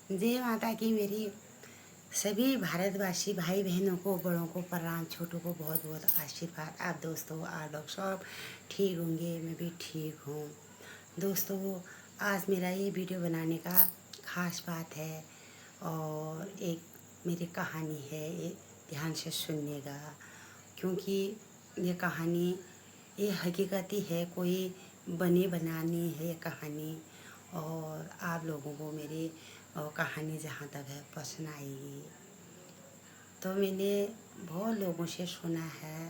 जय माता की मेरी सभी भारतवासी भाई बहनों को, बड़ों को प्रणाम, छोटों को बहुत बहुत आशीर्वाद। आप दोस्तों, आप लोग सब ठीक होंगे, मैं भी ठीक हूँ। दोस्तों, आज मेरा ये वीडियो बनाने का खास बात है और एक मेरी कहानी है, ये ध्यान से सुनिएगा क्योंकि ये कहानी ये हकीकती है, कोई बनी बनानी है ये कहानी। और आप लोगों को मेरी कहानी जहाँ तक है पसंद आएगी। तो मैंने बहुत लोगों से सुना है,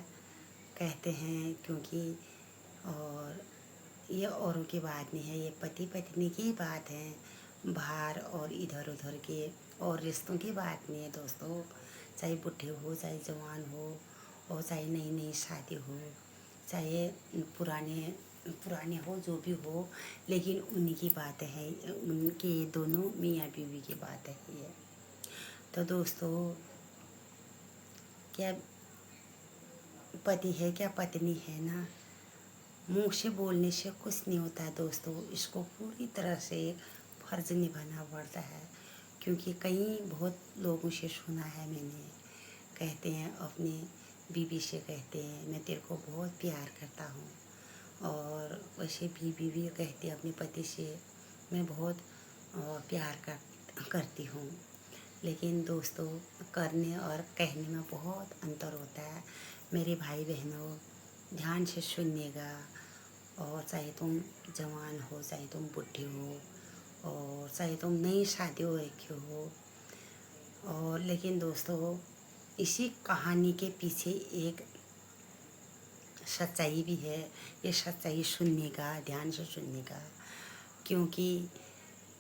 कहते हैं क्योंकि और ये औरों की बात नहीं है, ये पति पत्नी की बात है, बाहर और इधर उधर के और रिश्तों की बात नहीं है दोस्तों। चाहे बुढ़े हो, चाहे जवान हो, और चाहे नई नई शादी हो, चाहे पुराने पुराने हो, जो भी हो, लेकिन उन्हीं की बात है, उनके दोनों मियाँ बीवी की बात है ये। तो दोस्तों, क्या पति है क्या पत्नी है ना, मुंह से बोलने से कुछ नहीं होता है दोस्तों, इसको पूरी तरह से फर्ज निभाना पड़ता है। क्योंकि कई बहुत लोगों से सुना है मैंने, कहते हैं अपनी बीवी से, कहते हैं मैं तेरे को बहुत प्यार करता हूँ, और वैसे बीवी भी कहती है अपने पति से मैं बहुत प्यार करती हूँ। लेकिन दोस्तों, करने और कहने में बहुत अंतर होता है। मेरे भाई बहनों, ध्यान से सुनिएगा। और चाहे तुम जवान हो, चाहे तुम बुढ़े हो, और चाहे तुम नई शादी हो रखी हो, और लेकिन दोस्तों, इसी कहानी के पीछे एक सच्चाई भी है। ये सच्चाई सुनने ध्यान से सुनने का, क्योंकि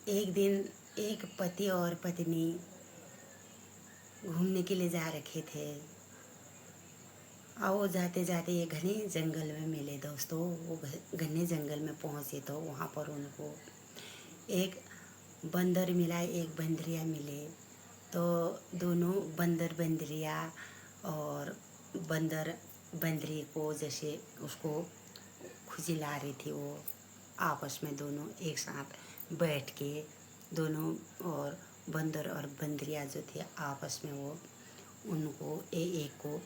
एक दिन एक पति और पत्नी घूमने के लिए जा रखे थे, और वो जाते जाते ये घने जंगल में मिले दोस्तों। वो घने जंगल में पहुँचे तो वहाँ पर उनको एक बंदर मिला, एक बंदरिया मिले। तो दोनों बंदर बंदरिया और बंदर बंदरी को जैसे उसको खुजिला रही थी, वो आपस में दोनों एक साथ बैठ के दोनों, और बंदर और बंदरिया जो थे आपस में वो उनको एक को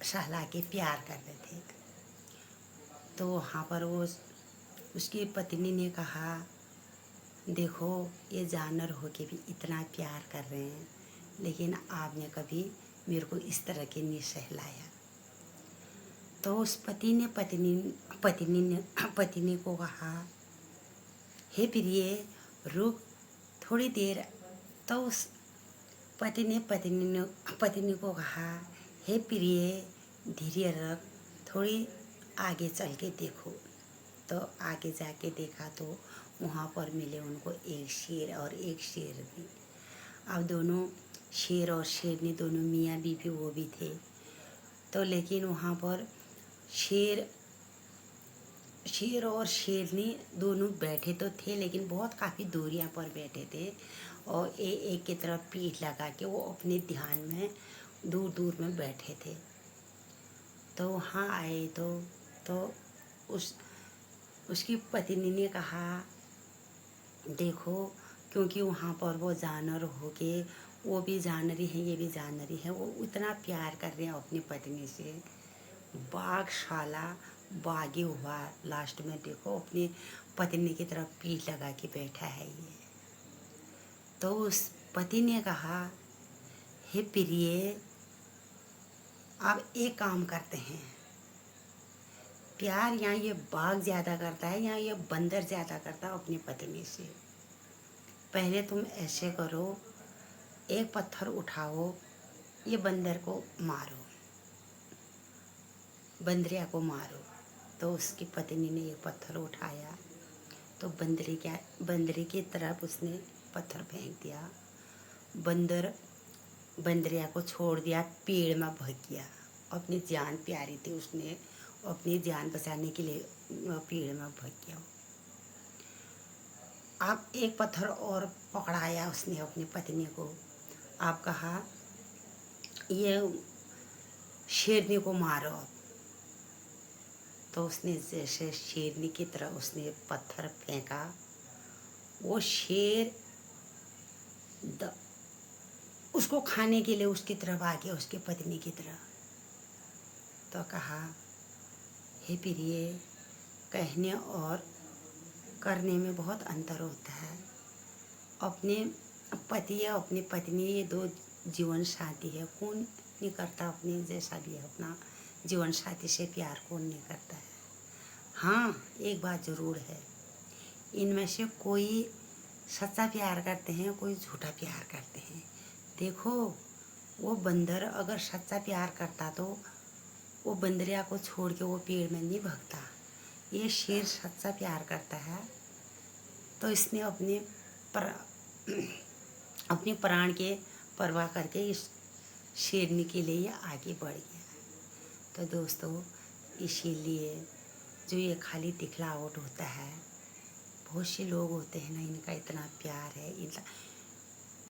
सहला के प्यार कर रहे थे। तो वहाँ पर वो उसकी पत्नी ने कहा, देखो ये जानवर होके भी इतना प्यार कर रहे हैं, लेकिन आपने कभी मेरे को इस तरह के नहीं सहलाया। तो उस पत्नी को कहा, हे प्रिय रुक थोड़ी देर। तो उस पत्नी को कहा, हे प्रिय धीरे रख, थोड़ी आगे चल के देखो। तो आगे जाके देखा तो वहाँ पर मिले उनको एक शेर और एक शेरनी। अब दोनों शेर और शेरनी दोनों मियाँ बीवी वो भी थे। तो लेकिन वहाँ पर शेर शेर और शेरनी दोनों बैठे तो थे, लेकिन बहुत काफ़ी दूरियां पर बैठे थे, और एक की तरफ पीठ लगा के वो अपने ध्यान में दूर दूर में बैठे थे। तो वहाँ आए तो उस उसकी पत्नी ने कहा, देखो क्योंकि वहाँ पर वो जानवर हो के, वो भी जानवरी है, ये भी जानवरी है, वो इतना प्यार कर रहे हैं अपनी पत्नी से। बाघ साला बागी हुआ लास्ट में, देखो अपनी पत्नी की तरफ पीठ लगा के बैठा है ये। तो उस पति ने कहा, हे प्रिय अब एक काम करते हैं, प्यार यहाँ ये बाघ ज़्यादा करता है, यहाँ ये बंदर ज़्यादा करता है अपनी पत्नी से। पहले तुम ऐसे करो, एक पत्थर उठाओ, ये बंदर को मारो, बंदरिया को मारो। तो उसकी पत्नी ने एक पत्थर उठाया, तो बंदरी की तरफ उसने पत्थर फेंक दिया। बंदर बंदरिया को छोड़ दिया, पेड़ में भाग गया। अपनी जान प्यारी थी, उसने अपनी जान बचाने के लिए पेड़ में भाग गया। अब एक पत्थर और पकड़ाया उसने अपनी पत्नी को। आप कहा, ये शेरनी को मारो। तो उसने जैसे शेरनी की तरह उसने पत्थर फेंका, वो शेर उसको खाने के लिए उसकी तरफ आ गया, उसकी पत्नी की तरफ। तो कहा, हे प्रिय, कहने और करने में बहुत अंतर होता है। अपने पति या अपनी पत्नी, ये दो जीवन साथी है। कौन नहीं करता अपने जैसा भी है, अपना जीवन साथी से प्यार कौन नहीं करता है। हाँ, एक बात ज़रूर है, इनमें से कोई सच्चा प्यार करते हैं, कोई झूठा प्यार करते हैं। देखो, वो बंदर अगर सच्चा प्यार करता तो वो बंदरिया को छोड़ के वो पेड़ में नहीं भागता। ये शेर सच्चा प्यार करता है, तो इसने अपने प्राण के परवाह करके इस शेरनी के लिए ये आगे बढ़ गया। तो दोस्तों, इसीलिए जो ये खाली दिखलावट होता है, बहुत से लोग होते हैं ना, इनका इतना प्यार है, इतना